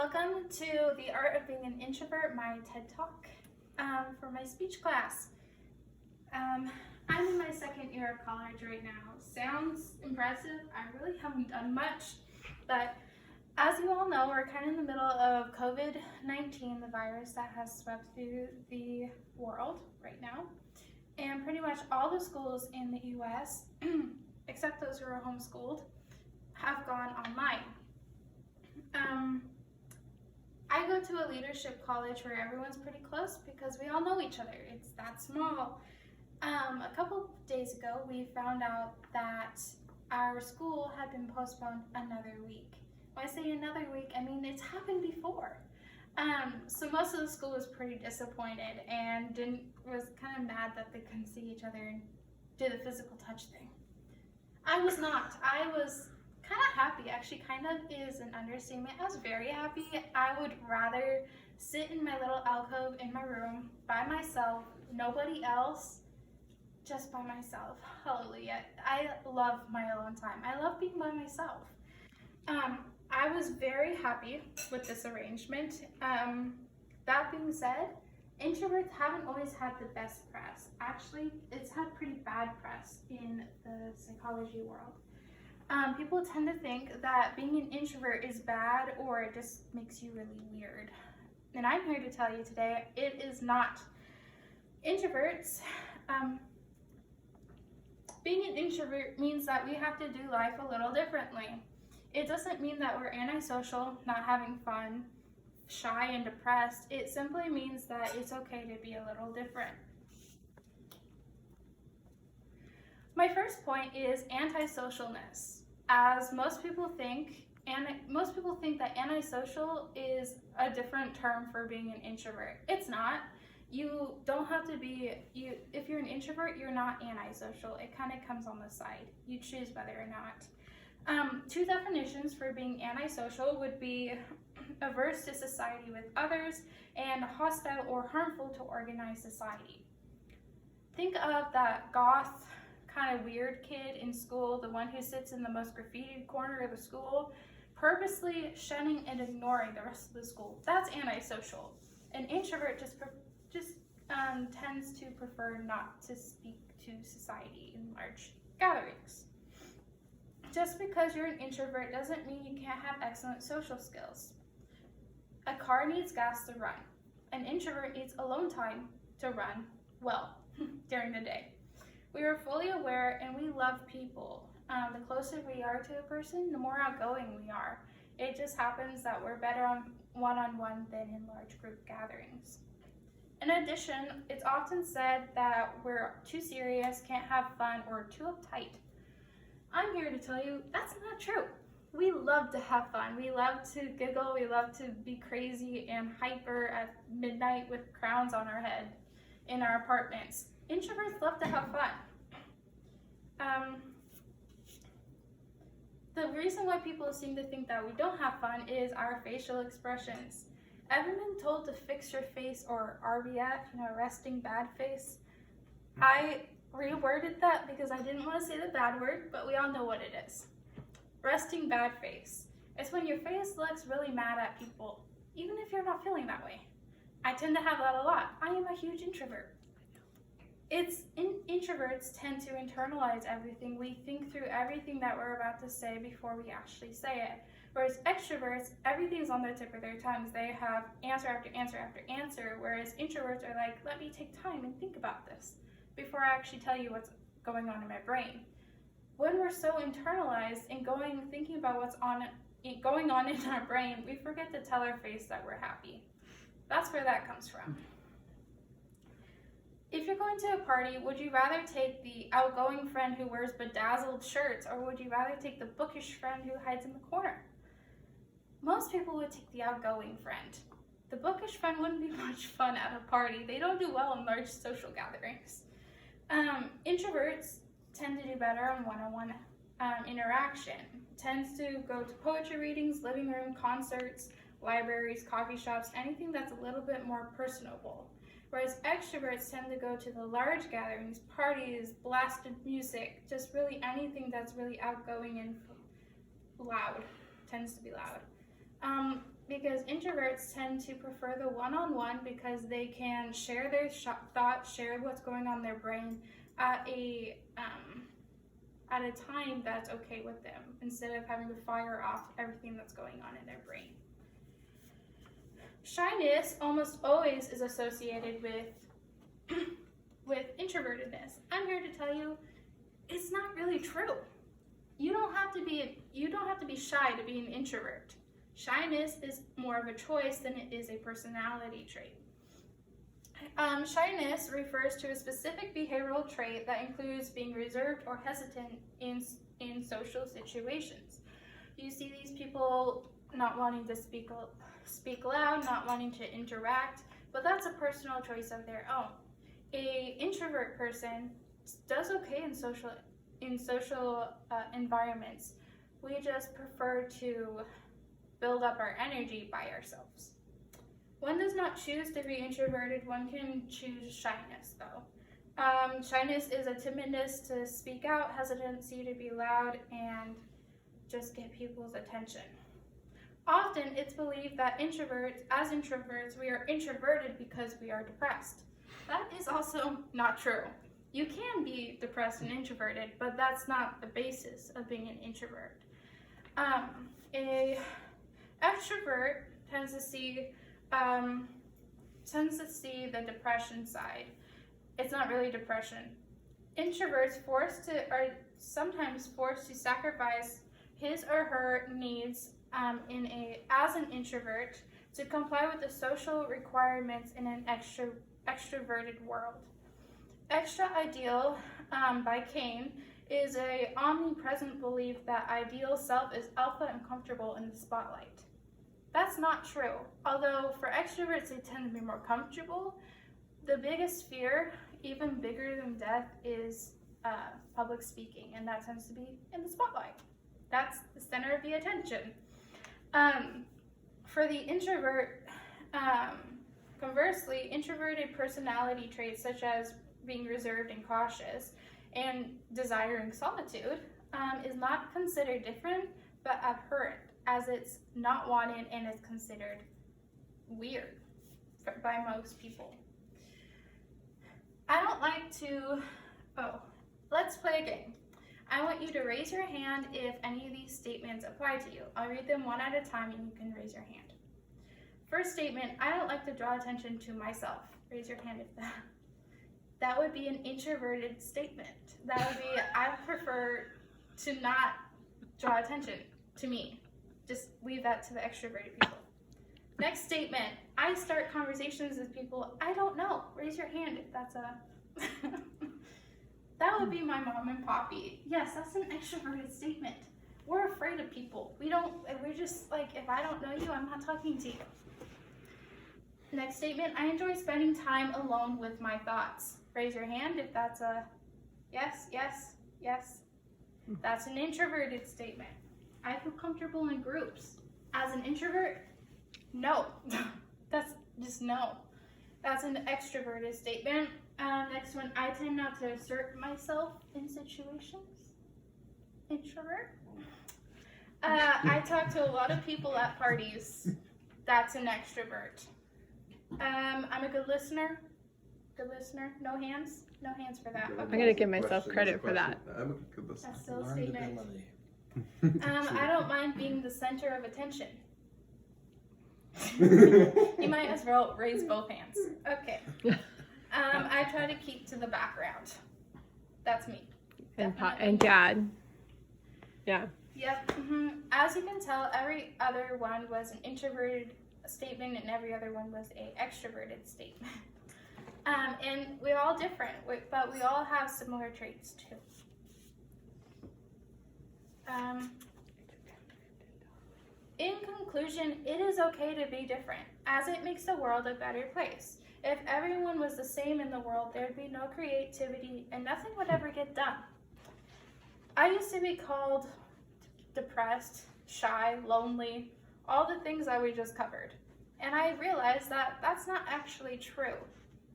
Welcome to The Art of Being an Introvert, my TED Talk for my speech class. I'm in my second year of college right now. Sounds impressive. I really haven't done much, but as you all know, we're kind of in the middle of COVID-19, the virus that has swept through the world right now. And pretty much all the schools in the US, except those who are homeschooled, have gone online. I go to a leadership college where everyone's pretty close because we all know each other. It's that small. A couple days ago, we found out that our school had been postponed another week. When I say another week, I mean it's happened before. So most of the school was pretty disappointed and was kind of mad that they couldn't see each other and do the physical touch thing. I was not. I was kind of happy. Actually, kind of is an understatement. I was very happy. I would rather sit in my little alcove in my room by myself, nobody else, just by myself. Hallelujah. I love my alone time. I love being by myself. I was very happy with this arrangement. That being said, introverts haven't always had the best press. Actually, it's had pretty bad press in the psychology world. People tend to think that being an introvert is bad or it just makes you really weird. And I'm here to tell you today, it is not. Introverts, being an introvert means that we have to do life a little differently. It doesn't mean that we're antisocial, not having fun, shy and depressed. It simply means that it's okay to be a little different. My first point is antisocialness. As most people think that antisocial is a different term for being an introvert. It's not. You don't have to be, if you're an introvert, you're not antisocial. It kind of comes on the side. You choose whether or not. Two definitions for being antisocial would be averse to society with others and hostile or harmful to organized society. Think of that goth, kind of weird kid in school, the one who sits in the most graffitied corner of the school, purposely shunning and ignoring the rest of the school. That's antisocial. An introvert just tends to prefer not to speak to society in large gatherings. Just because you're an introvert doesn't mean you can't have excellent social skills. A car needs gas to run. An introvert needs alone time to run well during the day. We are fully aware and we love people. The closer we are to a person, the more outgoing we are. It just happens that we're better on one-on-one than in large group gatherings. In addition, it's often said that we're too serious, can't have fun, or too uptight. I'm here to tell you that's not true. We love to have fun. We love to giggle. We love to be crazy and hyper at midnight with crowns on our head in our apartments. Introverts love to have fun. The reason why people seem to think that we don't have fun is our facial expressions. Ever been told to fix your face, or RBF, resting bad face? I reworded that because I didn't want to say the bad word, but we all know what it is. Resting bad face. It's when your face looks really mad at people, even if you're not feeling that way. I tend to have that a lot. I am a huge introvert. Introverts tend to internalize everything. We think through everything that we're about to say before we actually say it. Whereas extroverts, everything's on the tip of their tongues. They have answer after answer after answer, whereas introverts are like, let me take time and think about this before I actually tell you what's going on in my brain. When we're so internalized and thinking about what's going on in our brain, we forget to tell our face that we're happy. That's where that comes from. If you're going to a party, would you rather take the outgoing friend who wears bedazzled shirts, or would you rather take the bookish friend who hides in the corner? Most people would take the outgoing friend. The bookish friend wouldn't be much fun at a party. They don't do well in large social gatherings. Introverts tend to do better on one-on-one interaction. Tends to go to poetry readings, living room, concerts, libraries, coffee shops, anything that's a little bit more personable. Whereas extroverts tend to go to the large gatherings, parties, blasted music, just really anything that's really outgoing and loud, tends to be loud. Because introverts tend to prefer the one-on-one because they can share their thoughts, share what's going on in their brain at a time that's okay with them, instead of having to fire off everything that's going on in their brain. Shyness almost always is associated with introvertedness. I'm here to tell you, it's not really true. You don't have to be shy to be an introvert. Shyness is more of a choice than it is a personality trait. Shyness refers to a specific behavioral trait that includes being reserved or hesitant in social situations. You see these people not wanting to speak loud, not wanting to interact, but that's a personal choice of their own. A introvert person does okay in social environments. We just prefer to build up our energy by ourselves. One does not choose to be introverted, one can choose shyness though. Shyness is a timidness to speak out, hesitancy to be loud, and just get people's attention. Often it's believed that as introverts, we are introverted because we are depressed. That is also not true. You can be depressed and introverted, but that's not the basis of being an introvert. A extrovert tends to see the depression side. It's not really depression. Introverts are sometimes forced to sacrifice his or her needs as an introvert to comply with the social requirements in an extroverted world. Extra ideal by Kane is a omnipresent belief that ideal self is alpha and comfortable in the spotlight. That's not true. Although for extroverts they tend to be more comfortable, the biggest fear, even bigger than death, is public speaking, and that tends to be in the spotlight. That's the center of the attention. For the introvert, conversely, introverted personality traits such as being reserved and cautious and desiring solitude is not considered different but abhorrent, as it's not wanted and is considered weird by most people. I don't like to, let's play a game. I want you to raise your hand if any of these statements apply to you. I'll read them one at a time and you can raise your hand. First statement, I don't like to draw attention to myself. Raise your hand if that would be an introverted statement. That would be, I prefer to not draw attention to me. Just leave that to the extroverted people. Next statement, I start conversations with people I don't know. Raise your hand if that's a... That would be my mom and poppy. Yes, that's an extroverted statement. We're afraid of people. We're just like, if I don't know you, I'm not talking to you. Next statement, I enjoy spending time alone with my thoughts. Raise your hand if that's a yes, yes, yes. That's an introverted statement. I feel comfortable in groups. As an introvert, no. That's just no. That's an extroverted statement. Next one, I tend not to assert myself in situations. Introvert. I talk to a lot of people at parties. That's an extrovert. I'm a good listener. Good listener. No hands? No hands for that. Okay. I'm gonna give myself credit for that. I'm a good listener. That's still a statement. I don't mind being the center of attention. You might as well raise both hands. Okay. I try to keep to the background. That's me. And dad. Yeah. Yep. As you can tell, every other one was an introverted statement and every other one was a extroverted statement. And we're all different, but we all have similar traits too. In conclusion, it is okay to be different, as it makes the world a better place. If everyone was the same in the world, there'd be no creativity and nothing would ever get done. I used to be called depressed, shy, lonely, all the things that we just covered. And I realized that that's not actually true.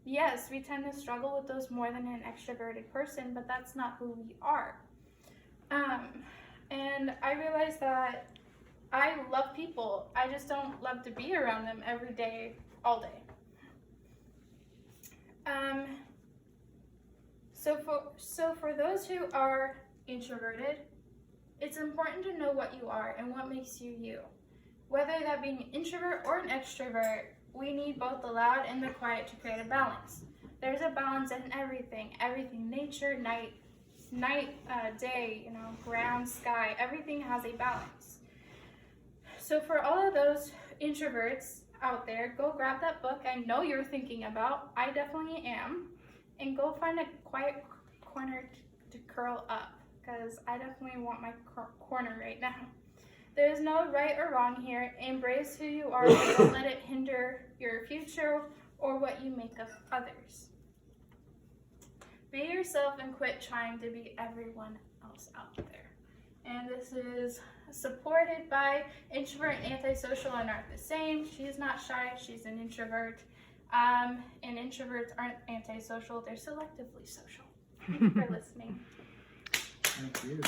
Yes, we tend to struggle with those more than an extroverted person, but that's not who we are. And I realized that I love people. I just don't love to be around them every day, all day. So for those who are introverted, it's important to know what you are and what makes you you. Whether that be an introvert or an extrovert, we need both the loud and the quiet to create a balance. There's a balance in everything, nature, night, day, ground, sky, everything has a balance. So for all of those introverts out there, go grab that book I know you're thinking about, I definitely am, and go find a quiet corner to curl up, because I definitely want my corner right now. There's no right or wrong here. Embrace who you are and don't let it hinder your future or what you make of others. Be yourself and quit trying to be everyone else out there. And this is supported by Introvert and Antisocial are not the same. She's not shy, she's an introvert. And introverts aren't antisocial, they're selectively social. Thank you for listening. Thank you.